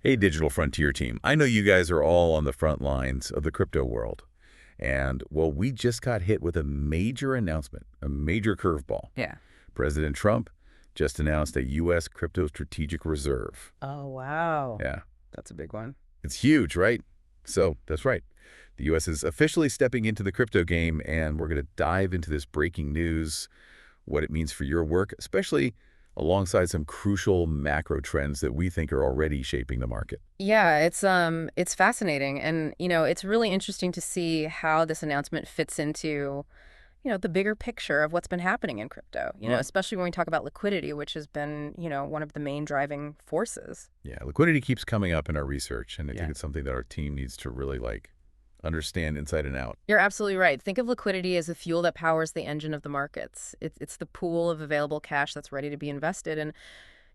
Hey, Digital Frontier team. I know you guys are all on the front lines of the crypto world. And, well, we just got hit with a major announcement, a major curveball. Yeah. President Trump just announced a U.S. crypto strategic reserve. Oh, wow. Yeah, That's a big one. it's huge, right? So, that's right. The U.S. is officially stepping into the crypto game, and we're going to dive into this breaking news, what it means for your work, especially alongside some crucial macro trends that we think are already shaping the market. Yeah, it's fascinating, and it's really interesting to see how this announcement fits into the bigger picture of what's been happening in crypto. Right. Especially when we talk about liquidity, which has been one of the main driving forces. Yeah, liquidity keeps coming up in our research, and I think Yeah. it's something that our team needs to really understand inside and out. You're absolutely right. Think of liquidity as the fuel that powers the engine of the markets. It's the pool of available cash that's ready to be invested. And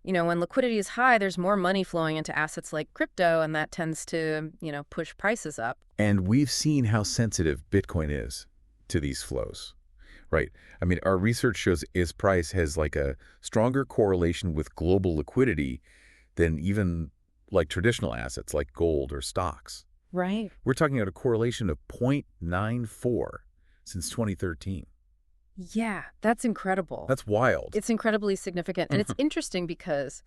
when liquidity is high, there's more money flowing into assets like crypto, and that tends to, push prices up. And we've seen how sensitive Bitcoin is to these flows, right? I mean, our research shows its price has a stronger correlation with global liquidity than even traditional assets like gold or stocks. Right. We're talking about a correlation of 0.94 since 2013. Yeah, that's incredible. That's wild. It's incredibly significant. And it's interesting because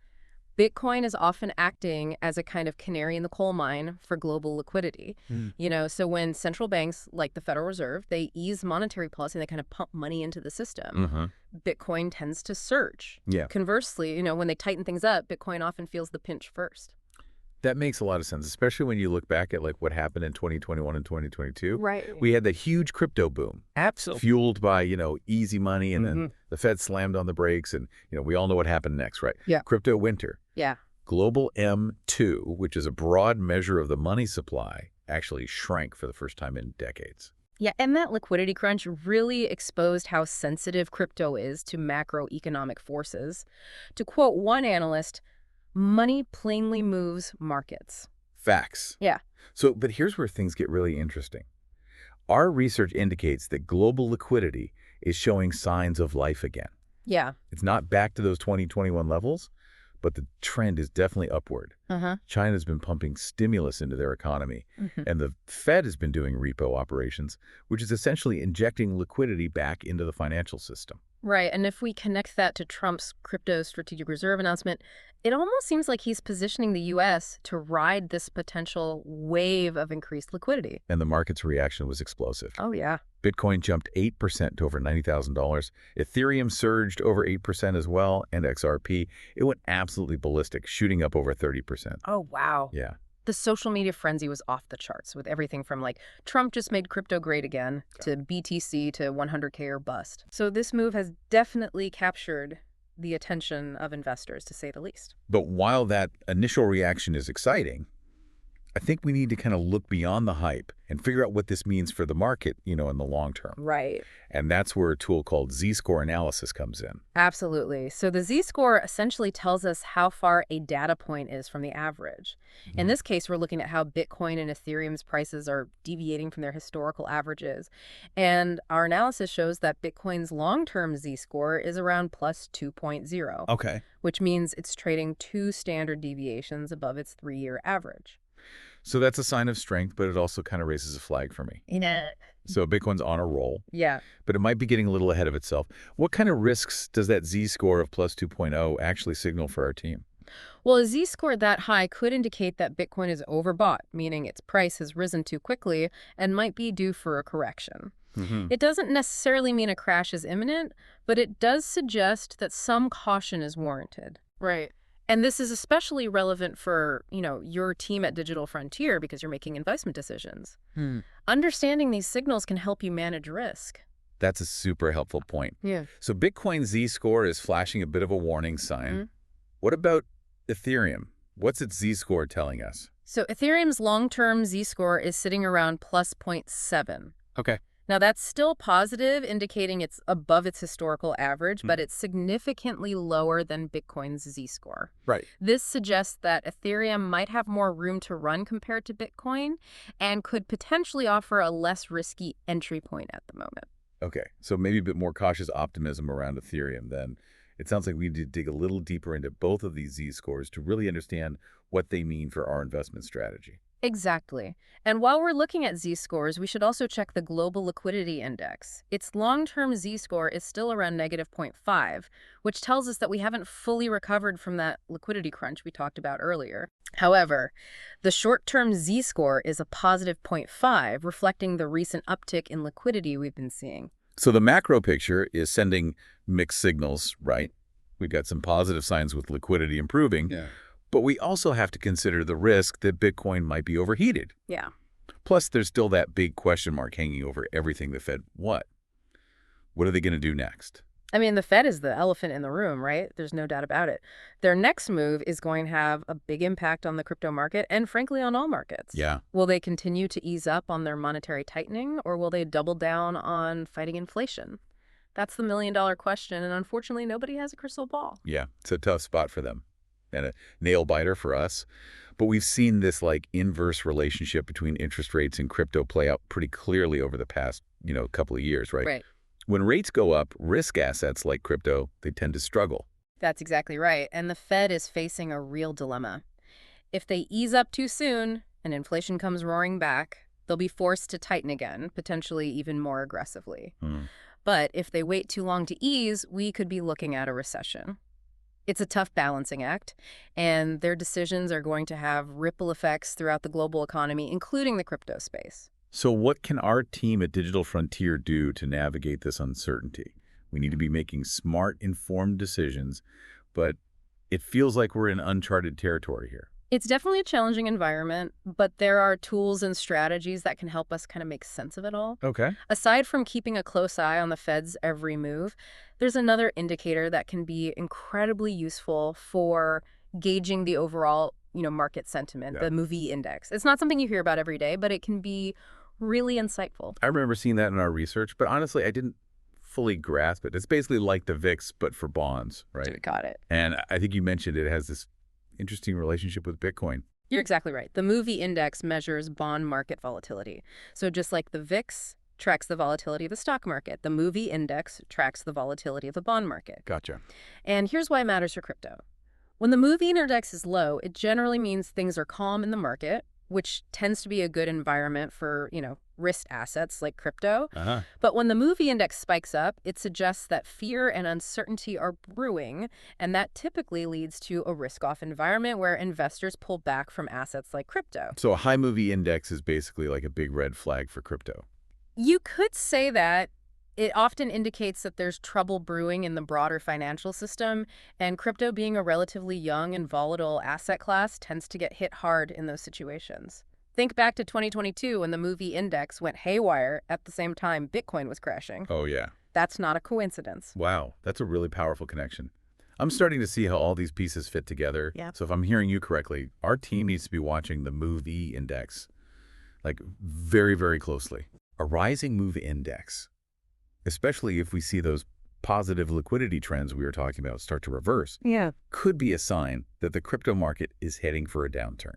Bitcoin is often acting as a kind of canary in the coal mine for global liquidity. Mm. So when central banks like the Federal Reserve, they ease monetary policy, they kind of pump money into the system, Mm-hmm. Bitcoin tends to surge. Yeah. Conversely, when they tighten things up, Bitcoin often feels the pinch first. That makes a lot of sense, especially when you look back at what happened in 2021 and 2022. Right. We had the huge crypto boom, Absolutely. fueled by, easy money, and then the Fed slammed on the brakes, and, we all know what happened next, right? Yeah. Crypto winter. Yeah. Global M2, which is a broad measure of the money supply, actually shrank for the first time in decades. Yeah, and that liquidity crunch really exposed how sensitive crypto is to macroeconomic forces. To quote one analyst, money plainly moves markets. Facts. Yeah. So, but here's where things get really interesting. Our research indicates that global liquidity is showing signs of life again. Yeah. It's not back to those 2021 levels, but the trend is definitely upward. Uh-huh. China's been pumping stimulus into their economy, Mhm. and the Fed has been doing repo operations, which is essentially injecting liquidity back into the financial system. Right, and if we connect that to Trump's crypto strategic reserve announcement, it almost seems like he's positioning the U.S. to ride this potential wave of increased liquidity. And the market's reaction was explosive. Oh, yeah. Bitcoin jumped 8% to over $90,000. Ethereum surged over 8% as well, and XRP, it went absolutely ballistic, shooting up over 30%. Oh, wow. Yeah. The social media frenzy was off the charts with everything from Trump just made crypto great again to BTC to 100K or bust. So this move has definitely captured the attention of investors, to say the least. But while that initial reaction is exciting, I think we need to kind of look beyond the hype and figure out what this means for the market, in the long term. Right. And that's where a tool called Z-score analysis comes in. Absolutely. So the Z-score essentially tells us how far a data point is from the average. In this case, we're looking at how Bitcoin and Ethereum's prices are deviating from their historical averages. And our analysis shows that Bitcoin's long-term Z-score is around plus 2.0, Okay. which means it's trading 2 standard deviations above its 3-year average. So that's a sign of strength, but it also kind of raises a flag for me. So Bitcoin's on a roll, Yeah. but it might be getting a little ahead of itself. What kind of risks does that Z-score of plus 2.0 actually signal for our team? Well, a Z-score that high could indicate that Bitcoin is overbought, meaning its price has risen too quickly and might be due for a correction. Mm-hmm. It doesn't necessarily mean a crash is imminent, but it does suggest that some caution is warranted. Right. And this is especially relevant for, your team at Digital Frontier because you're making investment decisions. Understanding these signals can help you manage risk. That's a super helpful point. Yeah. So Bitcoin Z-score is flashing a bit of a warning sign. What about Ethereum? What's its Z-score telling us? So Ethereum's long-term Z-score is sitting around plus 0.7. Okay. Now, that's still positive, indicating it's above its historical average, but it's significantly lower than Bitcoin's Z-score. Right. This suggests that Ethereum might have more room to run compared to Bitcoin and could potentially offer a less risky entry point at the moment. Okay. So maybe a bit more cautious optimism around Ethereum then. It sounds like we need to dig a little deeper into both of these Z-scores to really understand what they mean for our investment strategy. Exactly. And while we're looking at z-scores, we should also check the Global Liquidity Index. Its long-term z-score is still around negative zero point .5, which tells us that we haven't fully recovered from that liquidity crunch we talked about earlier. However, the short-term z-score is a positive zero point .5, reflecting the recent uptick in liquidity we've been seeing. So the macro picture is sending mixed signals, right? We've got some positive signs with liquidity improving, Yeah. but we also have to consider the risk that Bitcoin might be overheated. Yeah. Plus, there's still that big question mark hanging over everything the Fed. What are they going to do next? I mean, the Fed is the elephant in the room, right? There's no doubt about it. Their next move is going to have a big impact on the crypto market and, frankly, on all markets. Yeah. Will they continue to ease up on their monetary tightening, or will they double down on fighting inflation? That's the million-dollar question, and unfortunately, nobody has a crystal ball. Yeah, it's a tough spot for them and a nail biter for us. But we've seen this inverse relationship between interest rates and crypto play out pretty clearly over the past, couple of years, right? Right. When rates go up, risk assets like crypto, they tend to struggle. That's exactly right. And the Fed is facing a real dilemma. If they ease up too soon and inflation comes roaring back, they'll be forced to tighten again, potentially even more aggressively. But if they wait too long to ease, we could be looking at a recession. It's a tough balancing act, and their decisions are going to have ripple effects throughout the global economy, including the crypto space. So what can our team at Digital Frontier do to navigate this uncertainty? We need to be making smart, informed decisions, but it feels like we're in uncharted territory here. It's definitely a challenging environment, but there are tools and strategies that can help us kind of make sense of it all. Okay. Aside from keeping a close eye on the Fed's every move, there's another indicator that can be incredibly useful for gauging the overall, market sentiment, the MOVE index. It's not something you hear about every day, but it can be really insightful. I remember seeing that in our research, but honestly, I didn't fully grasp it. It's basically like the VIX, but for bonds, right? Got it. And I think you mentioned it has this interesting relationship with Bitcoin. You're exactly right. The MOVE index measures bond market volatility. So just like the VIX tracks the volatility of the stock market, the MOVE index tracks the volatility of the bond market. Gotcha. And here's why it matters for crypto. When the MOVE index is low, it generally means things are calm in the market, which tends to be a good environment for, risk assets like crypto. But when the MOVE index spikes up, it suggests that fear and uncertainty are brewing, and that typically leads to a risk-off environment where investors pull back from assets like crypto. So a high MOVE index is basically like a big red flag for crypto. You could say that. It often indicates that there's trouble brewing in the broader financial system, and crypto, being a relatively young and volatile asset class, tends to get hit hard in those situations. Think back to 2022 when the MOVE index went haywire at the same time Bitcoin was crashing. Oh, yeah. That's not a coincidence. Wow, that's a really powerful connection. I'm starting to see how all these pieces fit together. Yeah. So if I'm hearing you correctly, our team needs to be watching the MOVE index, very, very closely. A rising MOVE index, especially if we see those positive liquidity trends we were talking about start to reverse, could be a sign that the crypto market is heading for a downturn.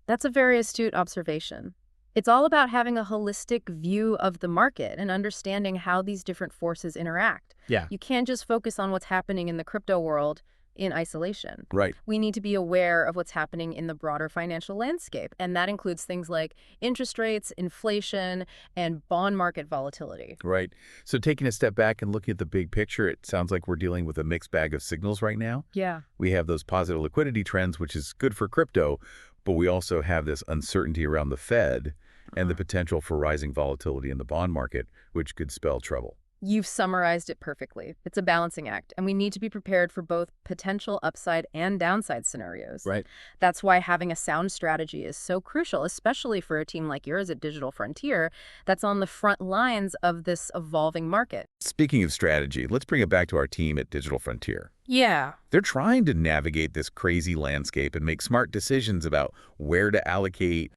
That's a very astute observation. It's all about having a holistic view of the market and understanding how these different forces interact. Yeah. You can't just focus on what's happening in the crypto world in isolation. Right. We need to be aware of what's happening in the broader financial landscape, and that includes things like interest rates, inflation, and bond market volatility. Right. So taking a step back and looking at the big picture, it sounds like we're dealing with a mixed bag of signals right now. Yeah. We have those positive liquidity trends, which is good for crypto, but we also have this uncertainty around the Fed and the potential for rising volatility in the bond market, which could spell trouble. You've summarized it perfectly. It's a balancing act, and we need to be prepared for both potential upside and downside scenarios. Right. That's why having a sound strategy is so crucial, especially for a team like yours at Digital Frontier that's on the front lines of this evolving market. Speaking of strategy, let's bring it back to our team at Digital Frontier. Yeah. They're trying to navigate this crazy landscape and make smart decisions about where to allocate,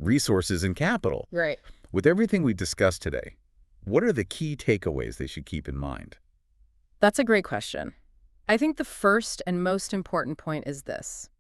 resources and capital. Right. With everything we discussed today, what are the key takeaways they should keep in mind? That's a great question. I think the first and most important point is this.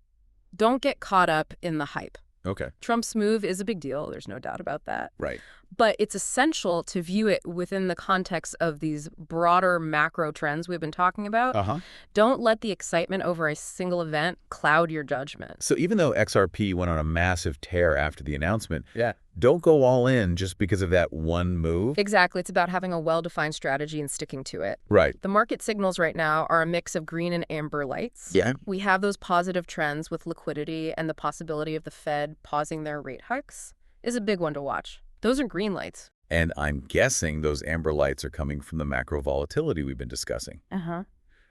Don't get caught up in the hype. Okay. Trump's move is a big deal. There's no doubt about that. Right. But it's essential to view it within the context of these broader macro trends we've been talking about. Uh-huh. Don't let the excitement over a single event cloud your judgment. So even though XRP went on a massive tear after the announcement, Yeah. don't go all in just because of that one move. Exactly. It's about having a well-defined strategy and sticking to it. Right. The market signals right now are a mix of green and amber lights. Yeah. We have those positive trends with liquidity, and the possibility of the Fed pausing their rate hikes is a big one to watch. Those are green lights. And I'm guessing those amber lights are coming from the macro volatility we've been discussing, Uh-huh.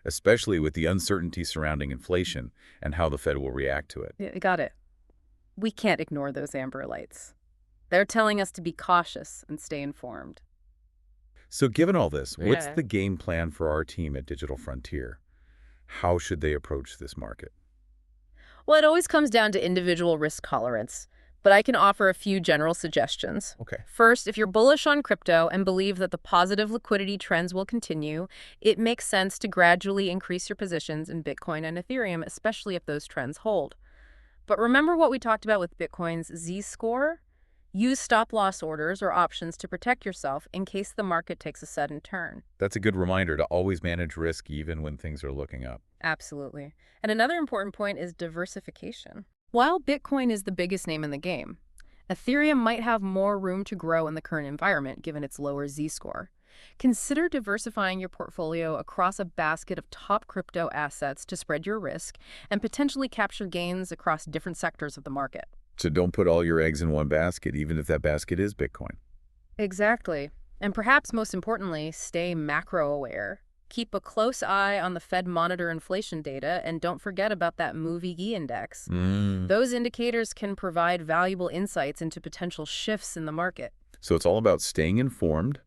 especially with the uncertainty surrounding inflation and how the Fed will react to it. Yeah, got it. We can't ignore those amber lights. They're telling us to be cautious and stay informed. So given all this, what's Yeah. the game plan for our team at Digital Frontier? How should they approach this market? Well, it always comes down to individual risk tolerance, but I can offer a few general suggestions. Okay. First, if you're bullish on crypto and believe that the positive liquidity trends will continue, it makes sense to gradually increase your positions in Bitcoin and Ethereum, especially if those trends hold. But remember what we talked about with Bitcoin's Z-score? Use stop-loss orders or options to protect yourself in case the market takes a sudden turn. That's a good reminder to always manage risk even when things are looking up. Absolutely. And another important point is diversification. While Bitcoin is the biggest name in the game, Ethereum might have more room to grow in the current environment given its lower Z-score. Consider diversifying your portfolio across a basket of top crypto assets to spread your risk and potentially capture gains across different sectors of the market. So don't put all your eggs in one basket, even if that basket is Bitcoin. Exactly. And perhaps most importantly, stay macro aware. Keep a close eye on the Fed monitor inflation data, and don't forget about that MOVE index. Those indicators can provide valuable insights into potential shifts in the market. So it's all about staying informed,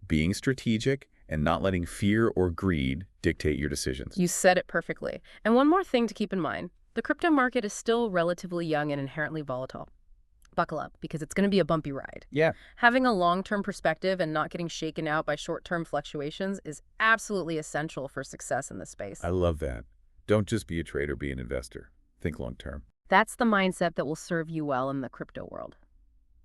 being strategic, and not letting fear or greed dictate your decisions. You said it perfectly. And one more thing to keep in mind. The crypto market is still relatively young and inherently volatile. Buckle up, because it's going to be a bumpy ride. Yeah. Having a long-term perspective and not getting shaken out by short-term fluctuations is absolutely essential for success in this space. I love that. Don't just be a trader, be an investor. Think long term. That's the mindset that will serve you well in the crypto world.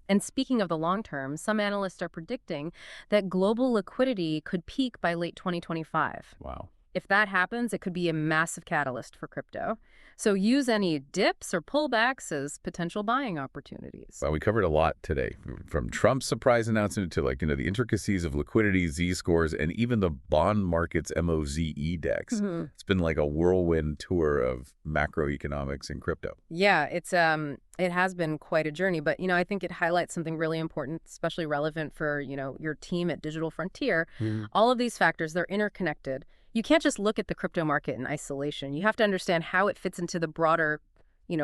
And speaking of the long term, some analysts are predicting that global liquidity could peak by late 2025. Wow. If that happens, it could be a massive catalyst for crypto. So use any dips or pullbacks as potential buying opportunities. Well, we covered a lot today, from Trump's surprise announcement to the intricacies of liquidity, Z-scores, and even the bond market's MOZE dex. It's been like a whirlwind tour of macroeconomics and crypto. Yeah, it has been quite a journey, but I think it highlights something really important, especially relevant for, your team at Digital Frontier. All of these factors, they're interconnected. You can't just look at the crypto market in isolation. You have to understand how it fits into the broader,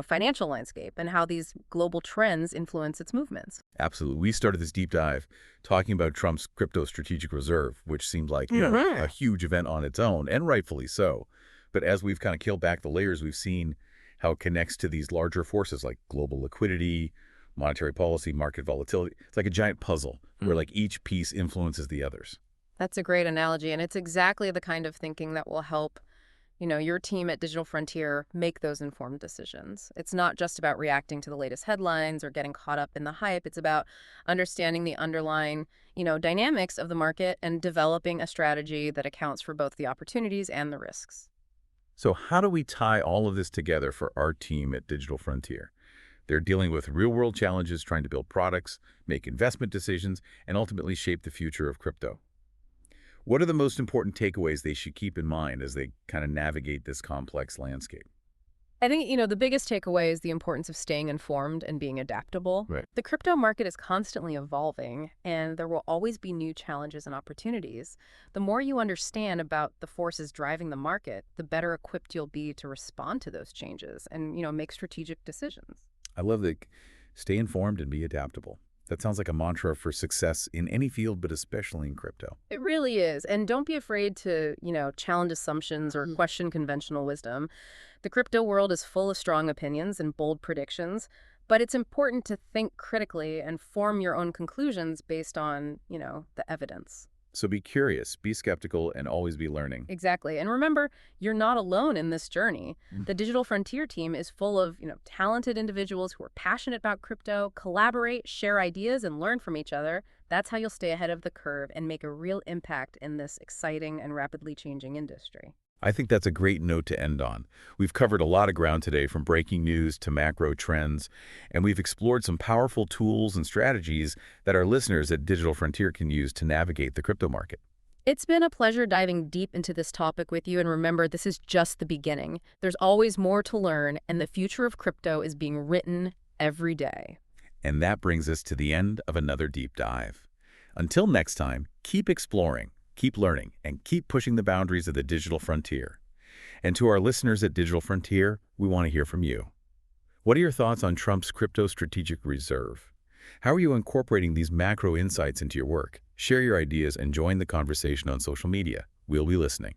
financial landscape and how these global trends influence its movements. Absolutely. We started this deep dive talking about Trump's crypto strategic reserve, which seemed like a huge event on its own, and rightfully so. But as we've kind of peeled back the layers, we've seen how it connects to these larger forces like global liquidity, monetary policy, market volatility. It's like a giant puzzle where each piece influences the others. That's a great analogy, and it's exactly the kind of thinking that will help, your team at Digital Frontier make those informed decisions. It's not just about reacting to the latest headlines or getting caught up in the hype. It's about understanding the underlying, dynamics of the market and developing a strategy that accounts for both the opportunities and the risks. So how do we tie all of this together for our team at Digital Frontier? They're dealing with real-world challenges, trying to build products, make investment decisions, and ultimately shape the future of crypto. What are the most important takeaways they should keep in mind as they kind of navigate this complex landscape? I think, the biggest takeaway is the importance of staying informed and being adaptable. Right. The crypto market is constantly evolving, and there will always be new challenges and opportunities. The more you understand about the forces driving the market, the better equipped you'll be to respond to those changes and, make strategic decisions. I love that. Stay informed and be adaptable. That sounds like a mantra for success in any field, but especially in crypto. It really is. And don't be afraid to, challenge assumptions or question conventional wisdom. The crypto world is full of strong opinions and bold predictions, but it's important to think critically and form your own conclusions based on, the evidence. So be curious, be skeptical, and always be learning. Exactly. And remember, you're not alone in this journey. Mm. The Digital Frontier team is full of, talented individuals who are passionate about crypto, collaborate, share ideas, and learn from each other. That's how you'll stay ahead of the curve and make a real impact in this exciting and rapidly changing industry. I think that's a great note to end on. We've covered a lot of ground today, from breaking news to macro trends, and we've explored some powerful tools and strategies that our listeners at Digital Frontier can use to navigate the crypto market. It's been a pleasure diving deep into this topic with you, and remember, this is just the beginning. There's always more to learn, and the future of crypto is being written every day. And that brings us to the end of another deep dive. Until next time, keep exploring, keep learning, and keep pushing the boundaries of the digital frontier. And to our listeners at Digital Frontier, we want to hear from you. What are your thoughts on Trump's crypto strategic reserve? How are you incorporating these macro insights into your work? Share your ideas and join the conversation on social media. We'll be listening.